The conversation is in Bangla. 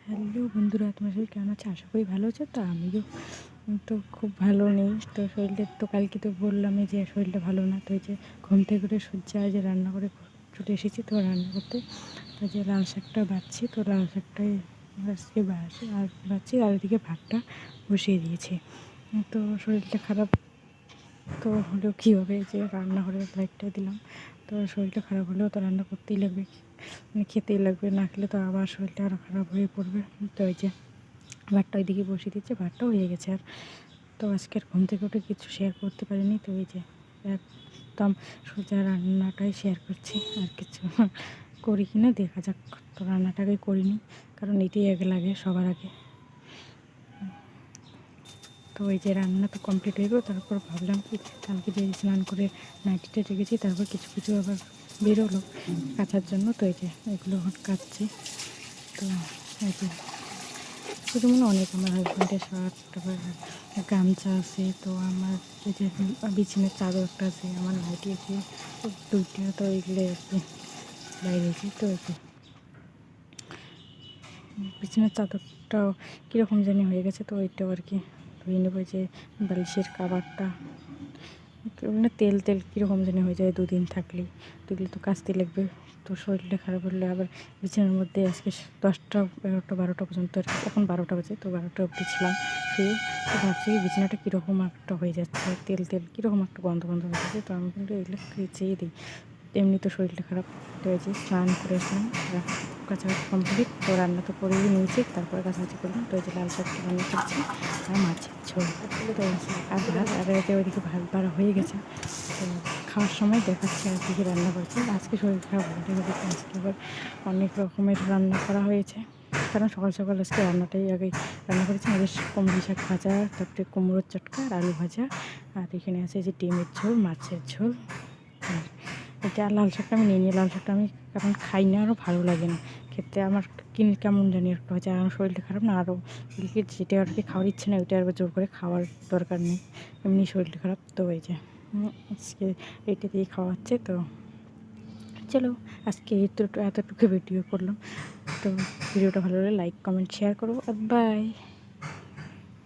হ্যালো বন্ধুরা, তোমার শরীর কেমন আছে? আশা করি ভালো আছে। তো আমিও তো খুব ভালো নেই। তো শরীরটা তো কালকে তো বললামই যে শরীরটা ভালো না। তো এই যে ঘুম থেকে উঠে সূর্যা যে রান্না করে চলে এসেছি তো রান্না করতে। তো যে লাল শাকটা বাচ্ছি, তো লাল শাকটাই আজকে বাচ্ছি আর এদিকে ভাতটা বসিয়ে দিয়েছি। তো শরীরটা খারাপ তো হলেও কী হবে, যে রান্নাঘরে লাইটটা দিলাম। তো শরীরটা খারাপ হলেও তো রান্না করতেই লাগবে, মানে খেতেই লাগবে, না খেলে তো আবার শরীরটা আরও খারাপ হয়ে পড়বে। তো ওই যে ভাতটা ওইদিকে বসিয়ে দিচ্ছে, ভাতটাও হয়ে গেছে। আর তো আজকের ঘুম থেকে উঠে কিছু শেয়ার করতে পারিনি। তো এই যে একদম সোজা রান্নাটাই শেয়ার করছি, আর কিছু করি কিনা দেখা যাক। তো রান্নাটাকে করিনি, কারণ এটাই আগে লাগে সবার আগে। তো এই যে রান্না তো কমপ্লিট হয়ে গেল। তারপর ভাবলাম কি, কালকে যে স্নান করে নাইটিটা রেখেছি, তারপর কিছু কিছু আবার বেরোলো কাচার জন্য। তো এই যে এগুলো কাচছি। তো এই যে শুধু মনে অনেক আমার হাজব্যান্ডের শার্ট, তারপর গামছা আছে, তো আমার এই যে বিছানার চাদরটা আছে, আমার নাইটি আছে দুইটা। তো এগুলো আর কি বাইরেছি। তো এই যে বিছানার চাদরটাও কীরকম জানি হয়ে গেছে, তো ওইটাও আর কি ধুয়ে নেবো। যে বালিশের কাভারটা মানে তেল তেল কীরকম জানি হয়ে যায় দুদিন থাকলেই, তুইলে তো কাচতে লাগবে। তো শরীরটা খারাপ হলে আবার বিছানার মধ্যে আজকে 10টা 11টা 12টা পর্যন্ত আর কি, এখন 12টা বাজে, তো 12টা অবধি ছিলাম শুয়ে। তো ভাবছি বিছানাটা কীরকম একটা হয়ে যাচ্ছে, তেল তেল কীরকম একটা গন্ধ গন্ধ হয়ে যাচ্ছে। তো আমি কিন্তু এগুলো চেয়ে দিই, এমনি তো শরীরটা খারাপ। তো এই যে স্নান করে আসলাম, কাছাকাছি কমপ্লিট। তো রান্না তো করেই নিয়েছি, তারপরে কাছাকাছি করলাম। তো এই যে লাল শাকটা রান্না করছি আর মাছের ঝোল। তো আর ভাত, আর ওইদিকে ভাত বাড়া হয়ে গেছে। তো খাওয়ার সময় দেখাচ্ছি আর কী রান্না করছি। আজকে শরীর খারাপ হয়ে গেছে, আজকে আবার অনেক রকমের রান্না করা হয়েছে, কারণ সকাল সকাল আজকে রান্নাটাই আগে রান্না করেছি। আমাদের কুমড়ো শাক ভাজা, তারপরে কুমড়োর চটকা আর আলু ভাজা, আর এখানে আছে যে ডিমের ঝোল, মাছের ঝোল। আর এটা লাল শাকটা আমি নিয়ে নিই। লাল শাকটা আমি কারণ খাই না, আরও ভালো লাগে না খেতে, আমার কেমন জানি একটা হচ্ছে। আমার শরীরটা খারাপ না, আরও যেটা আর কি খাওয়ার ইচ্ছে না, ওইটা আর জোর করে খাওয়ার দরকার নেই, এমনি শরীরটা খারাপ। তো এই যে আজকে এইটা দিয়ে খাওয়াচ্ছে। তো চলো আজকে এতটুকু ভিডিও করলাম। তো ভিডিওটা ভালো লাগলে লাইক কমেন্ট শেয়ার করো, আর বাই।